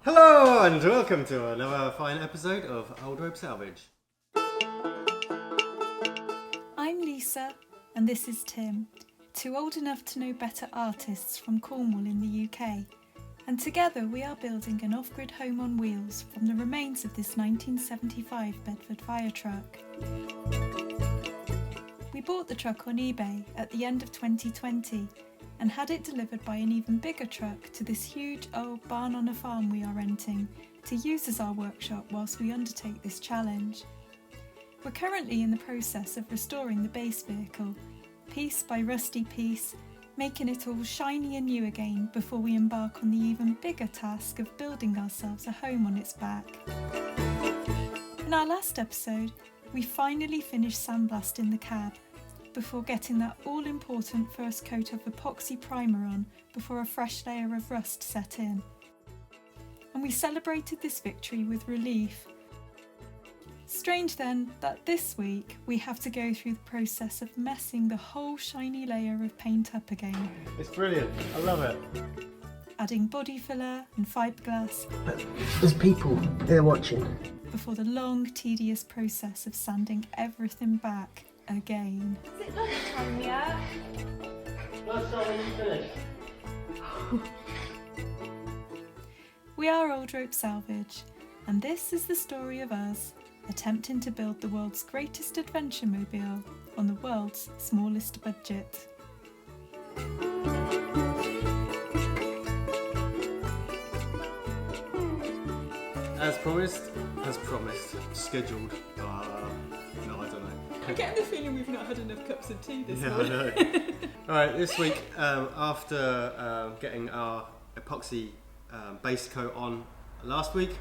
Hello and welcome to another fine episode of Old Rope Salvage. I'm Lisa and this is Tim, two old enough to know better artists from Cornwall in the UK, and together we are building an off-grid home on wheels from the remains of this 1975 Bedford Firetruck. We bought the truck on eBay at the end of 2020 and had it delivered by an even bigger truck to this huge old barn on a farm we are renting to use as our workshop whilst we undertake this challenge. We're currently in the process of restoring the base vehicle, piece by rusty piece, making it all shiny and new again before we embark on the even bigger task of building ourselves a home on its back. In our last episode, we finally finished sandblasting the cab, before getting that all-important first coat of epoxy primer on before a fresh layer of rust set in. And we celebrated this victory with relief. Strange then that this week we have to go through the process of messing the whole shiny layer of paint up again. It's brilliant, I love it. Adding Bodyfiller and Fibreglass. There's people, they're watching. Before the long, tedious process of sanding everything back again. Is it lunchtime yet? Lunchtime when you finish. We are Old Rope Salvage, and this is the story of us attempting to build the world's greatest adventure mobile on the world's smallest budget. As promised, scheduled. No, I don't know. I'm getting the feeling we've not had enough cups of tea this Yeah, I morning. know. Alright, this week, after getting our epoxy base coat on last week,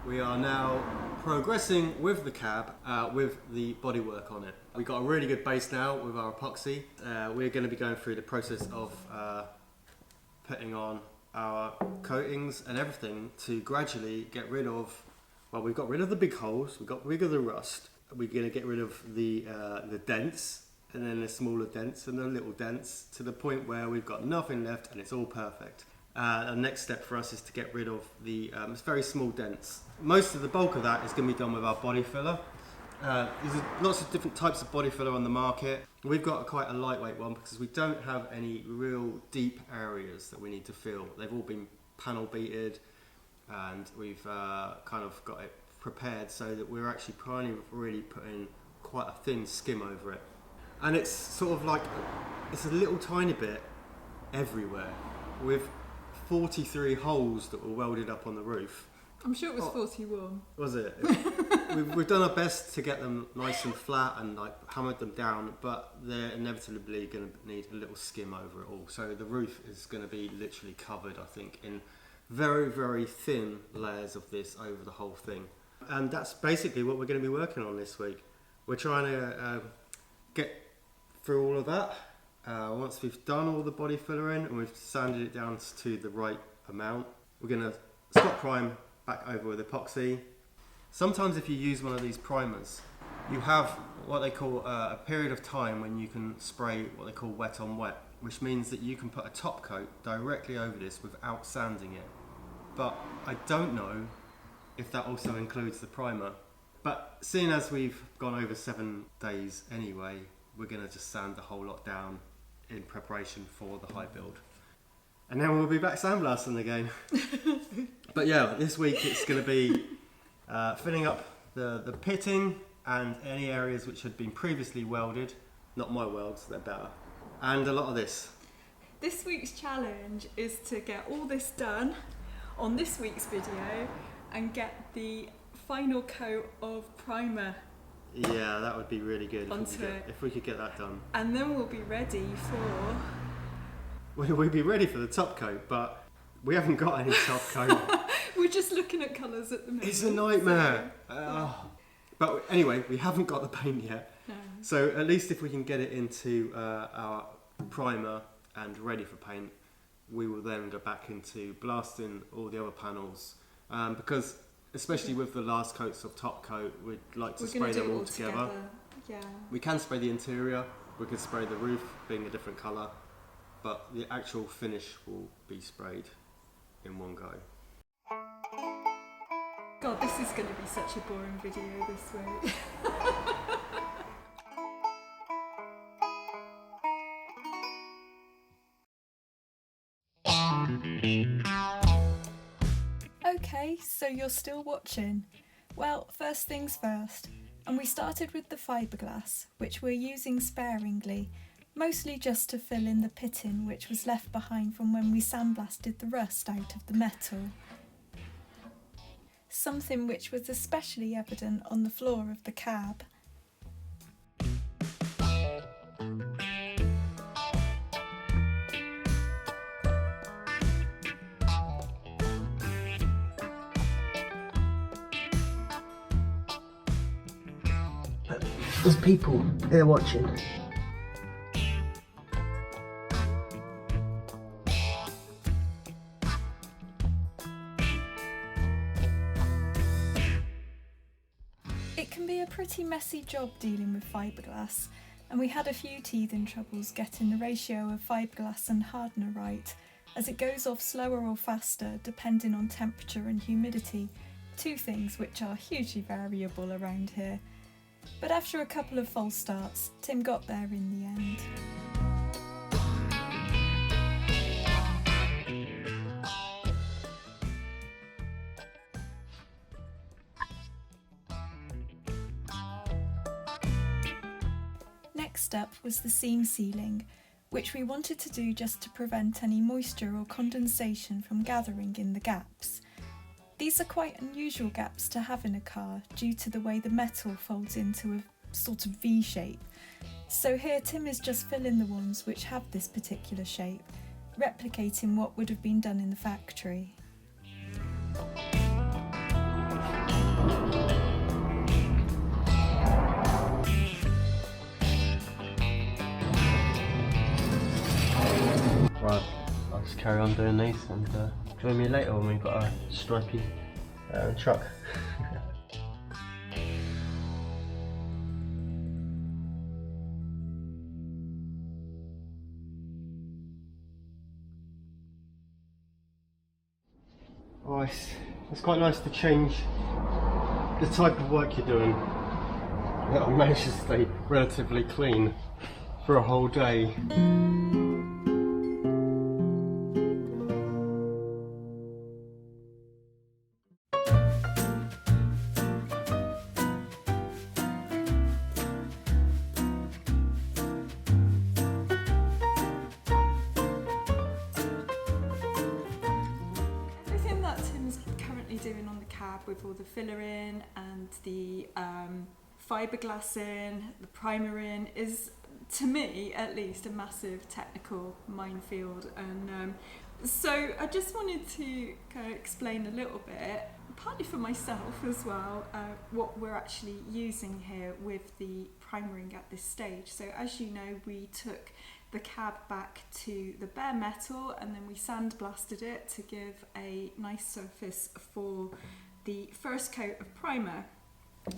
we are now progressing with the cab with the bodywork on it. We've got a really good base now with our epoxy. We're going to be going through the process of putting on our coatings and everything to gradually get rid of, well, we've got rid of the big holes, we've got rid of the rust, we're going to get rid of the dents, and then the smaller dents and the little dents, to the point where we've got nothing left and it's all perfect. The next step for us is to get rid of the very small dents. Most of the bulk of that is going to be done with our body filler. There's lots of different types of body filler on the market. We've got quite a lightweight one because we don't have any real deep areas that we need to fill. They've all been panel beaded, and we've kind of got it prepared so that we're actually really putting quite a thin skim over it. And it's sort of like, it's a little tiny bit everywhere with 43 holes that were welded up on the roof. I'm sure it was 41. Was it? We've done our best to get them nice and flat and like hammered them down, but they're inevitably going to need a little skim over it all. So the roof is going to be literally covered, I think, in very, very thin layers of this over the whole thing. And that's basically what we're going to be working on this week. We're trying to get through all of that. Once we've done all the body filler in and we've sanded it down to the right amount, we're going to spot prime back over with epoxy. Sometimes if you use one of these primers, you have what they call a period of time when you can spray what they call wet on wet, which means that you can put a top coat directly over this without sanding it. But I don't know if that also includes the primer. But seeing as we've gone over 7 days anyway, we're going to just sand the whole lot down in preparation for the high build. And then we'll be back sandblasting again. But yeah, this week it's going to be filling up the pitting and any areas which had been previously welded. Not my welds, they're better. And a lot of this. This week's challenge is to get all this done on this week's video and get the final coat of primer Yeah, that would be really good onto it. if we could get that done. And then we'll be ready for... We'd be ready for the top coat, but we haven't got any top coat. We're just looking at colours at the moment. It's a nightmare. But anyway, we haven't got the paint yet. No. So at least if we can get it into our primer and ready for paint, we will then go back into blasting all the other panels. Because especially with the last coats of top coat, we'd like to spray them all together. Yeah. We can spray the interior, we can spray the roof being a different colour, but the actual finish will be sprayed in one go. God, this is going to be such a boring video this week. Okay, so you're still watching. Well, first things first, and we started with the Fibreglass, which we're using sparingly, mostly just to fill in the pitting which was left behind from when we sandblasted the rust out of the metal. Something which was especially evident on the floor of the cab. There's people here watching. It can be a pretty messy job dealing with Fibreglass, and we had a few teething troubles getting the ratio of Fibreglass and hardener right, as it goes off slower or faster depending on temperature and humidity, two things which are hugely variable around here. But after a couple of false starts, Tim got there in the end. Next up was the seam sealing, which we wanted to do just to prevent any moisture or condensation from gathering in the gaps. These are quite unusual gaps to have in a car due to the way the metal folds into a sort of V shape. So here Tim is just filling the ones which have this particular shape, replicating what would have been done in the factory. Right, I'll just carry on doing these and join me later when we've got a stripy truck. Oh, it's quite nice to change the type of work you're doing. That'll manage to stay relatively clean for a whole day. Doing on the cab with all the filler in and the Fibreglass in, the primer in, is, to me at least, a massive technical minefield, and so I just wanted to kind of explain a little bit, partly for myself as well, what we're actually using here with the primering at this stage. So as you know, we took the cab back to the bare metal and then we sandblasted it to give a nice surface for the first coat of primer,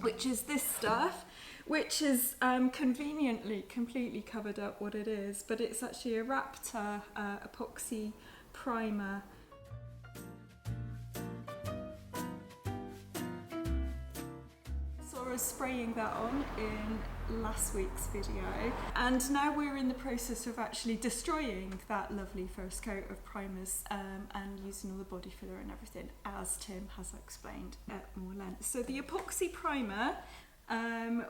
which is this stuff, which is conveniently completely covered up what it is, but it's actually a Raptor epoxy primer. Saw us spraying that on in last week's video, and now we're in the process of actually destroying that lovely first coat of primers and using all the body filler and everything, as Tim has explained at more length. So the epoxy primer,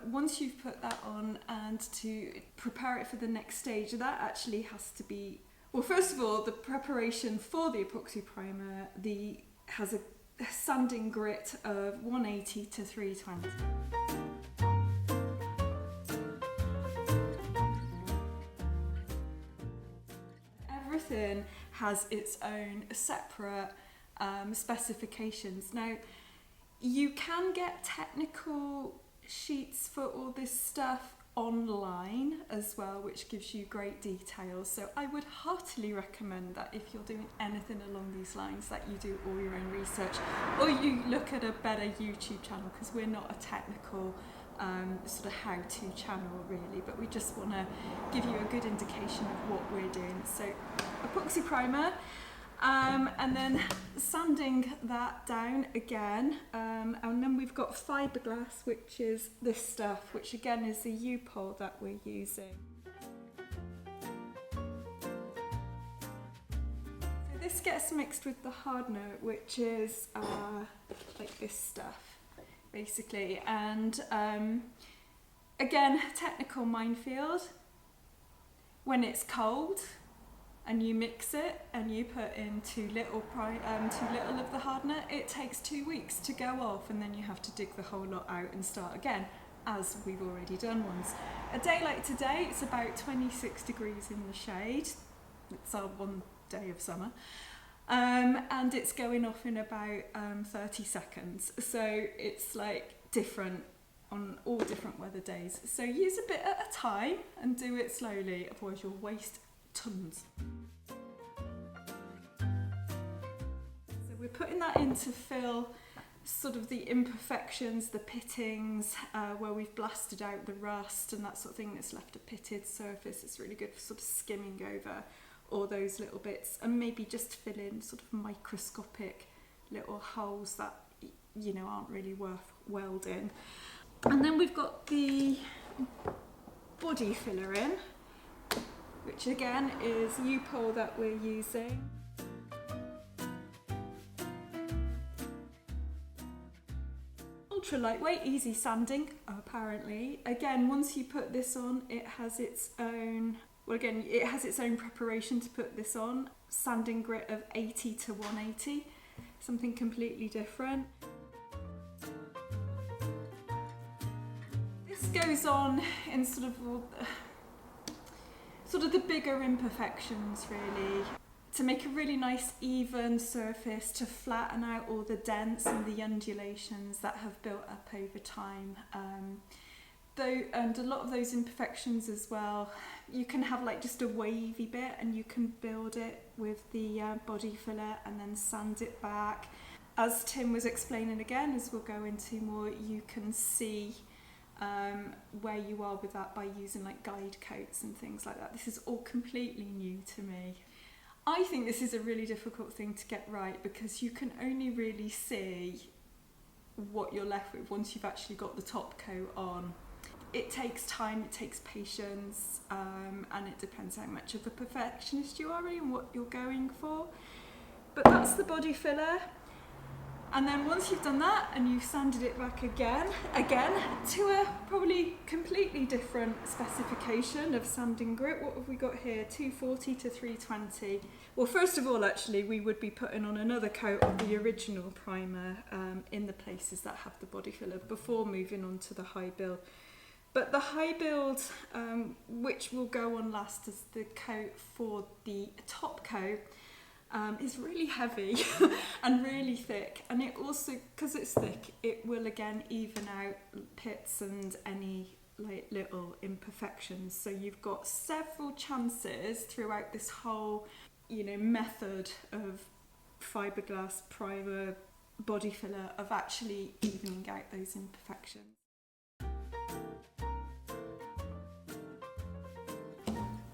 once you've put that on and to prepare it for the next stage, that actually has to be, well, first of all, the preparation for the epoxy primer has a sanding grit of 180 to 320. Everything has its own separate specifications. Now, you can get technical sheets for all this stuff online as well, which gives you great details. So I would heartily recommend that if you're doing anything along these lines, that you do all your own research, or you look at a better YouTube channel, because we're not a technical sort of how-to channel really, but we just want to give you a good indication of what we're doing. So epoxy primer, and then sanding that down again, and then we've got Fibreglass, which is this stuff, which again is the U-pole that we're using. So this gets mixed with the hardener, which is like this stuff, basically, and again, technical minefield. When it's cold, and you mix it and you put in too little of the hardener, it takes 2 weeks to go off, and then you have to dig the whole lot out and start again, as we've already done once. A day like today, it's about 26 degrees in the shade. It's our one day of summer. And it's going off in about 30 seconds. So it's like different on all different weather days. So use a bit at a time and do it slowly, otherwise you'll waste tons. So we're putting that in to fill sort of the imperfections, the pittings, where we've blasted out the rust and that sort of thing that's left a pitted surface. It's really good for sort of skimming over all those little bits, and maybe just fill in sort of microscopic little holes that, you know, aren't really worth welding. And then we've got the Bodyfiller in, which again is U-pole that we're using. Ultra lightweight, easy sanding, apparently. Again, once you put this on, it has its own, well again, it has its own preparation to put this on. Sanding grit of 80 to 180, something completely different. This goes on in sort of the bigger imperfections, really, to make a really nice even surface, to flatten out all the dents and the undulations that have built up over time. And a lot of those imperfections as well, you can have like just a wavy bit and you can build it with the Bodyfiller and then sand it back. As Tim was explaining again, as we'll go into more, you can see where you are with that by using like guide coats and things like that. This is all completely new to me. I think this is a really difficult thing to get right, because you can only really see what you're left with once you've actually got the top coat on. It takes time, it takes patience, and it depends how much of a perfectionist you are and what you're going for. But that's the Bodyfiller. And then once you've done that and you've sanded it back again to a probably completely different specification of sanding grit. What have we got here? 240 to 320. Well, first of all, actually, we would be putting on another coat of the original primer in the places that have the Bodyfiller before moving on to the high build. But the high build, which will go on last as the coat for the top coat, is really heavy and really thick, and it also, because it's thick, it will again even out pits and any like little imperfections. So you've got several chances throughout this whole, you know, method of Fibreglass primer Bodyfiller of actually evening out those imperfections.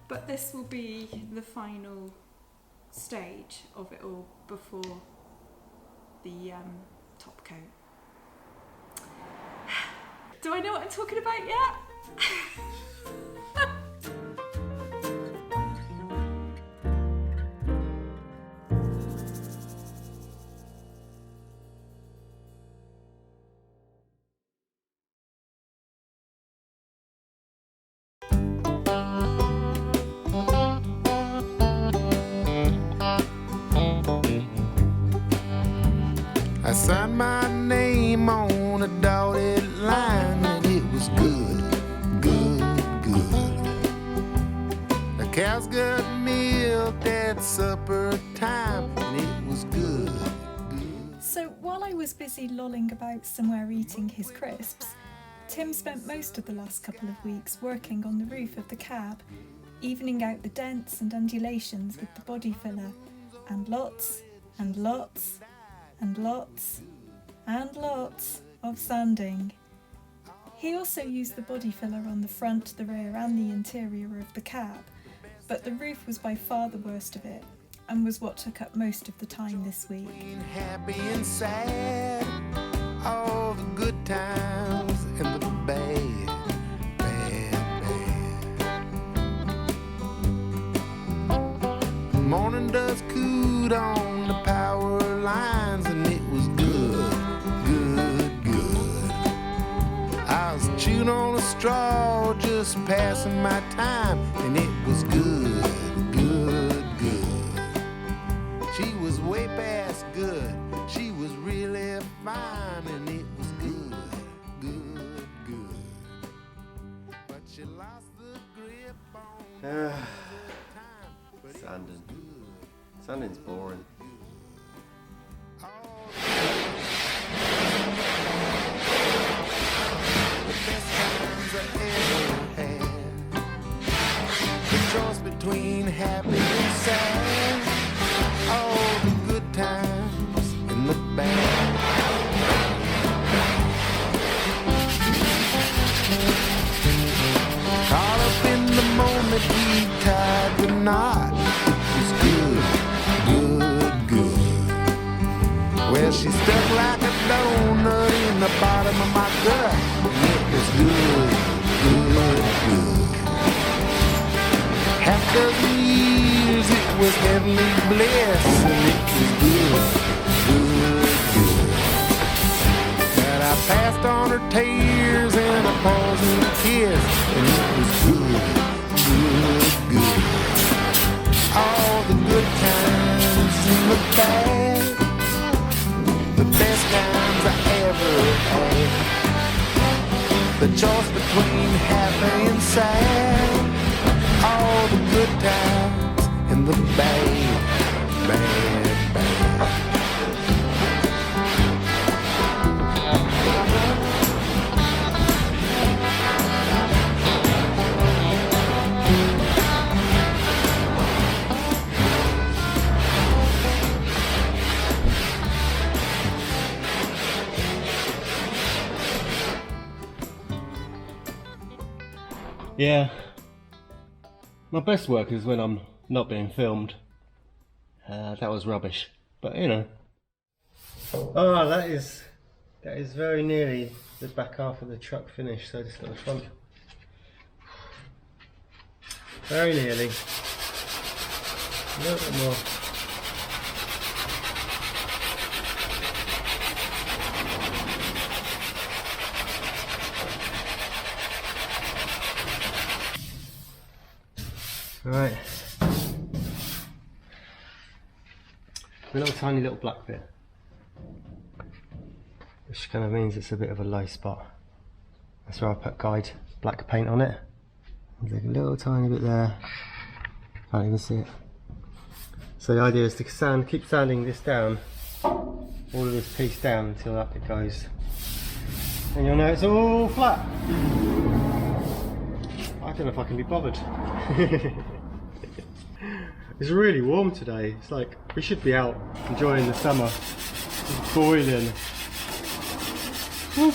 But this will be the final stage of it all before the top coat. Do I know what I'm talking about yet? I signed my name on a dotted line, and it was good, good, good. The cows got milked at supper time, and it was good, good. So while I was busy lolling about somewhere eating his crisps, Tim spent most of the last couple of weeks working on the roof of the cab, evening out the dents and undulations with the Bodyfiller, and lots and lots and lots and lots of sanding. He also used the Bodyfiller on the front, the rear and the interior of the cab, but the roof was by far the worst of it. and was what took up most of the time this week. Happy and sad, all the good times and the bad, bad, bad. The morning dust cooed on the power lines and it was good, good, good. I was chewing on a straw, just passing my time, and it was good, good, good. She was way past good, she was really fine, and it was good, good, good. But she lost the grip on time. Sanding. Sanding's boring. The choice between happy and sad, all the good times and the bad. Caught up in the moment, we tied the knot. It was good, good, good. Well, she stuck like a donut in the bottom of my gut. It was good, good, good. Half dozen years it was heavenly bliss, and it was good, good, good. But I passed on her tears and a poison kiss, and it was good, good, good. All the good times and the bad, the best times I ever had. The choice between happy and sad, all the good times and the bad, bad, bad. Yeah. My best work is when I'm not being filmed. That was rubbish, but you know. Oh, that is very nearly the back half of the truck finished. So just got the front. Very nearly. A little bit more. Right, a little tiny little black bit, which kind of means it's a bit of a low spot. That's where I put guide black paint on it. There's a little tiny bit there, can't even see it. So the idea is to keep sanding this down, all of this piece down until that bit goes, and you'll know it's all flat. I don't know if I can be bothered. It's really warm today. It's like we should be out enjoying the summer. It's boiling. Woo.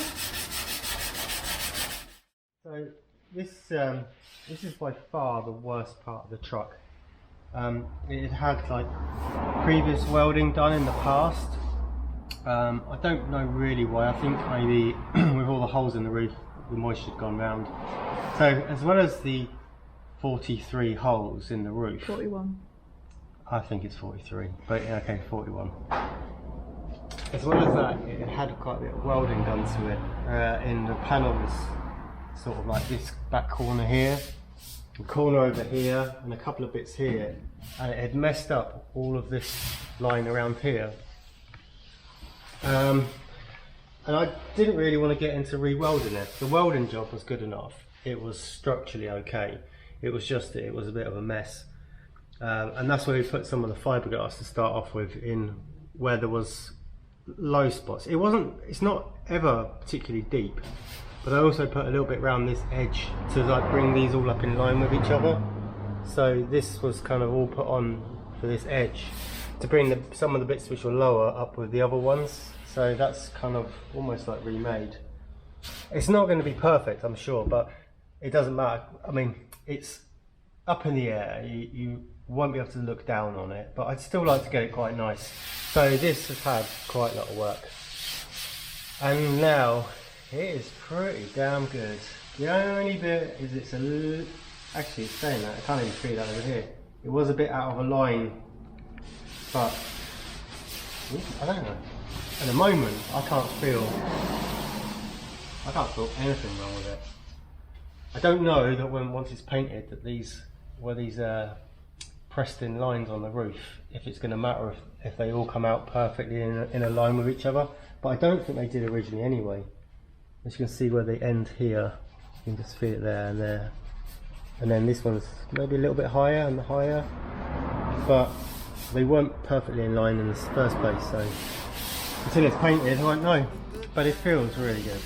So this is by far the worst part of the truck. It had like previous welding done in the past. I don't know really why. I think maybe with all the holes in the roof, the moisture had gone round. So as well as the 43 holes in the roof. 41. I think it's 43, but okay, 41. As well as that, it had quite a bit of welding done to it in the panels, sort of like this back corner here, a corner over here, and a couple of bits here, and it had messed up all of this line around here. And I didn't really want to get into re-welding it. The welding job was good enough. It was structurally okay. It was just that it was a bit of a mess. And that's where we put some of the fiberglass to start off with, in where there was low spots. It's not ever particularly deep, but I also put a little bit around this edge to like bring these all up in line with each other. So this was kind of all put on for this edge to bring some of the bits which were lower up with the other ones. So that's kind of almost like remade. It's not going to be perfect, I'm sure, but it doesn't matter. I mean, it's up in the air. won't be able to look down on it, but I'd still like to get it quite nice. So this has had quite a lot of work, and now it is pretty damn good. The only bit is it's actually it's saying that, I can't even see that over here. It was a bit out of a line, but I don't know. At the moment I can't feel anything wrong with it. I don't know that once it's painted that these pressed in lines on the roof, if it's going to matter if they all come out perfectly in a line with each other, but I don't think they did originally anyway. As you can see where they end here, you can just feel it there and there, and then this one's maybe a little bit higher and higher, but they weren't perfectly in line in the first place, so until it's painted I won't know, but it feels really good.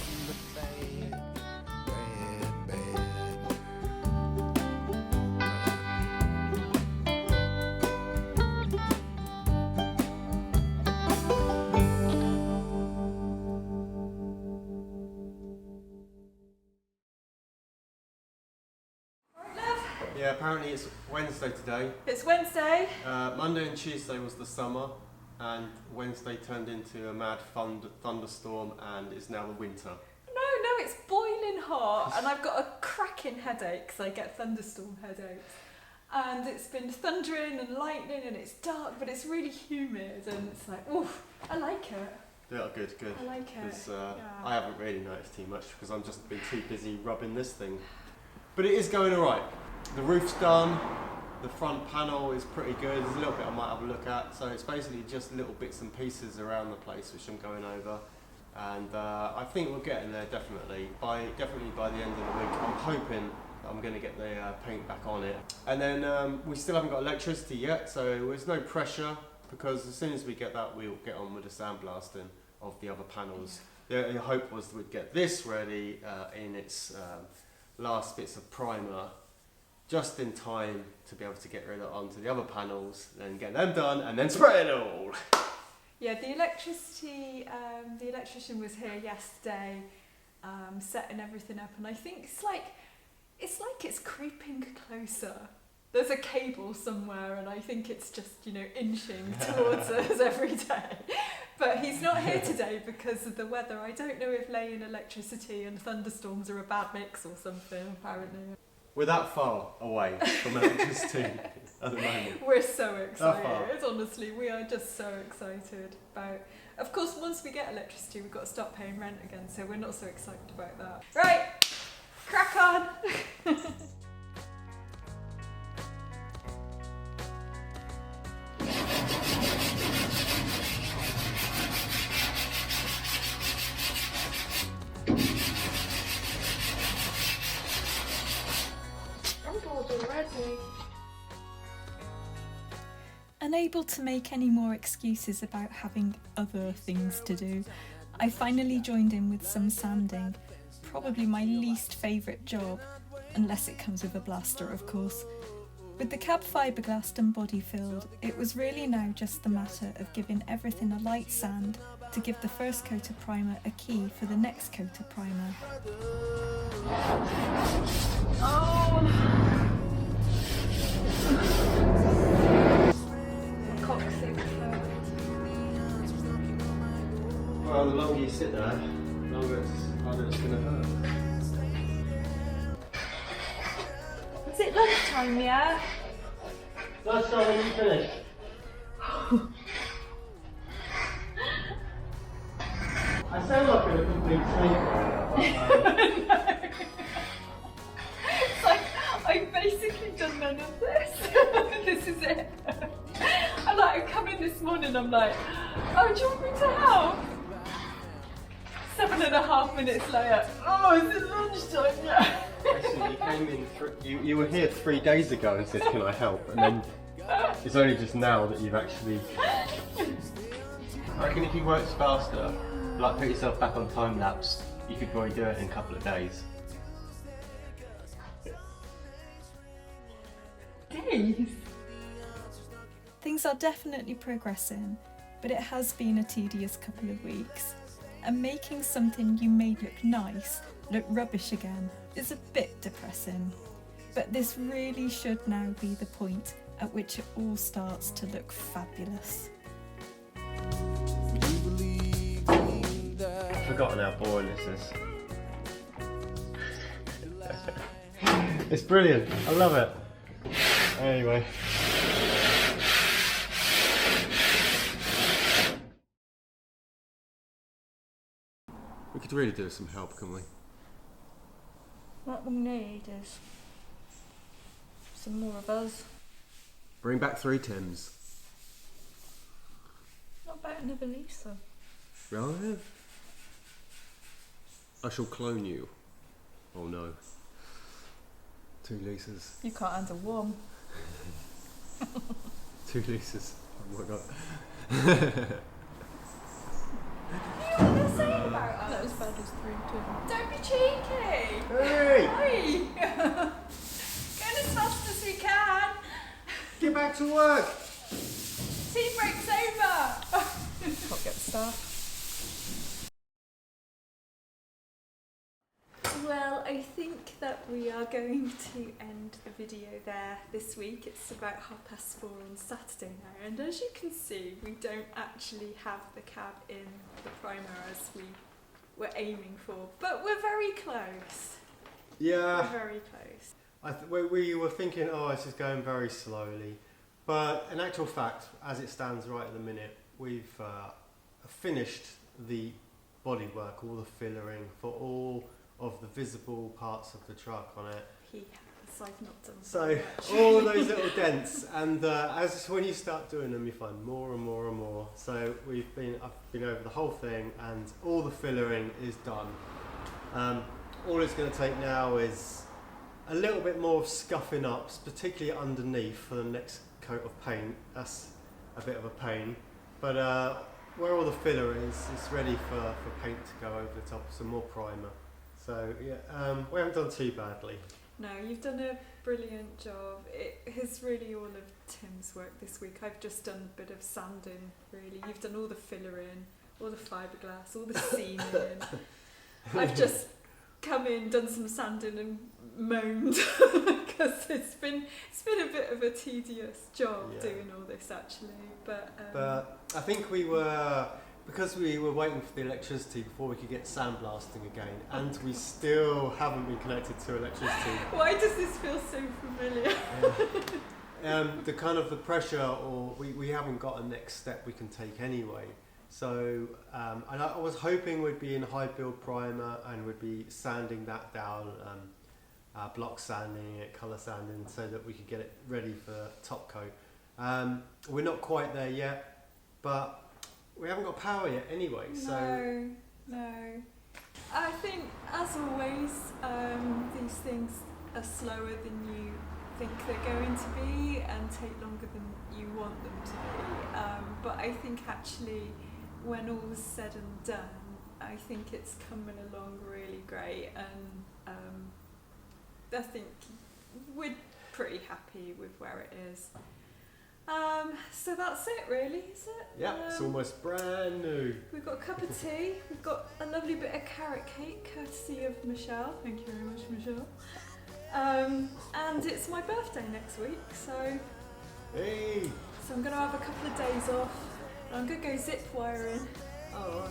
Yeah, apparently it's Wednesday today. It's Wednesday. Monday and Tuesday was the summer, and Wednesday turned into a mad thunderstorm, and it's now the winter. No, it's boiling hot, and I've got a cracking headache because I get thunderstorm headaches. And it's been thundering and lightning, and it's dark, but it's really humid, and it's like, oof, I like it. Yeah, good. I like it. Yeah. I haven't really noticed too much because I've just been too busy rubbing this thing. But it is going alright. The roof's done, the front panel is pretty good, there's a little bit I might have a look at, so it's basically just little bits and pieces around the place which I'm going over, and I think we'll get in there definitely by the end of the week. I'm hoping that I'm going to get the paint back on it, and then we still haven't got electricity yet, so there's no pressure, because as soon as we get that we'll get on with the sandblasting of the other panels. The hope was we'd get this ready in its last bits of primer, just in time to be able to get rid of onto the other panels, then get them done, and then spray it all. Yeah, the electrician was here yesterday, setting everything up, and I think it's like it's creeping closer. There's a cable somewhere, and I think it's just, inching towards us every day. But he's not here today because of the weather. I don't know if laying electricity and thunderstorms are a bad mix or something, apparently. We're that far away from electricity at the moment. We're so excited, honestly. We are just so excited about... Of course, once we get electricity, we've got to stop paying rent again, so we're not so excited about that. Right, crack on! Unable to make any more excuses about having other things to do, I finally joined in with some sanding, probably my least favourite job, unless it comes with a blaster of course. With the cab fiberglassed and body filled, it was really now just the matter of giving everything a light sand to give the first coat of primer a key for the next coat of primer. Well, the longer you sit there, the longer harder it's going to hurt. Is it lunchtime yet? Lunchtime when you finish. I sound like a complete snake. It's like, I've basically done none of this. This is it. And I come in this morning, I'm like, oh, do you want me to help? 7.5 minutes later, oh, is it lunchtime yet? Actually, you came in, you were here 3 days ago and said, can I help? And then it's only just now that you've actually... I reckon if you worked faster, like put yourself back on time lapse, you could probably do it in a couple of days. Days? Things are definitely progressing, but it has been a tedious couple of weeks. And making something you made look nice look rubbish again is a bit depressing. But this really should now be the point at which it all starts to look fabulous. I've forgotten how boring this is. It's brilliant. I love it. Anyway. We could really do with some help, couldn't we? What we need is some more of us. Bring back 3 Tims. What about another Lisa? Right. I shall clone you. Oh no. 2 Lisas. You can't handle one. 2 Lisas. Oh my god. What did I say about us? Not as bad as 3 Tims. Don't be cheeky! Hey! Hey! Going as fast as we can! Get back to work! Tea break's over! Can't get the staff. Well, I think that we are going to end the video there this week. It's about 4:30 on Saturday now, and as you can see, we don't actually have the cab in the primer as we were aiming for, but we're very close. Yeah. We're very close. We were thinking, oh, this is going very slowly. But in actual fact, as it stands right at the minute, we've finished the bodywork, all the fillering for all of the visible parts of the truck on it. He has, I've not done So much. all of those little dents, and as when you start doing them, you find more and more and more. So I've been over the whole thing, and all the fillering is done. All it's going to take now is a little bit more of scuffing up, particularly underneath for the next coat of paint. That's a bit of a pain, but where all the filler is, it's ready for paint to go over the top, some more primer. So yeah, we haven't done too badly. No, you've done a brilliant job. It is really all of Tim's work this week. I've just done a bit of sanding, really. You've done all the fillering, all the fiberglass, all the seaming. I've just come in, done some sanding and moaned because it's been a bit of a tedious job doing all this actually. But I think because we were waiting for the electricity before we could get sandblasting again, and we still haven't been connected to electricity. Why does this feel so familiar? The kind of the pressure, or we haven't got a next step we can take anyway. So and I was hoping we'd be in high build primer and we'd be sanding that down, block sanding it, colour sanding, so that we could get it ready for top coat. We're not quite there yet, but we haven't got power yet anyway. No. I think, as always, these things are slower than you think they're going to be and take longer than you want them to be. But I think actually, when all's said and done, I think it's coming along really great, and I think we're pretty happy with where it is. So that's it really, is it? Yeah, it's almost brand new. We've got a cup of tea, we've got a lovely bit of carrot cake, courtesy of Michelle. Thank you very much, Michelle. And it's my birthday next week, so Hey! so I'm going to have a couple of days off. And I'm going to go zip wiring. Alright.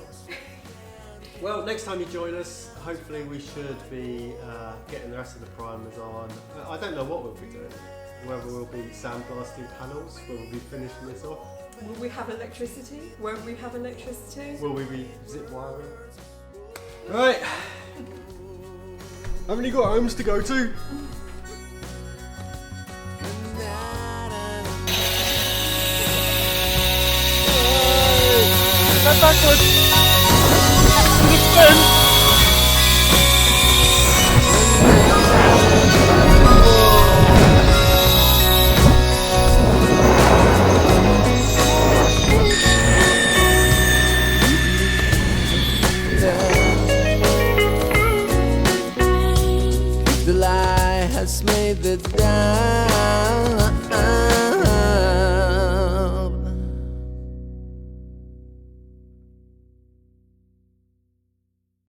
Well, next time you join us, hopefully we should be getting the rest of the primers on. I don't know what we'll be doing. Whether we'll be sandblasting panels, will we be finishing this off? Will we have electricity? Won't we have electricity? Will we be zip wiring? Right. Haven't you got homes to go to? Go backwards! The lie has made the down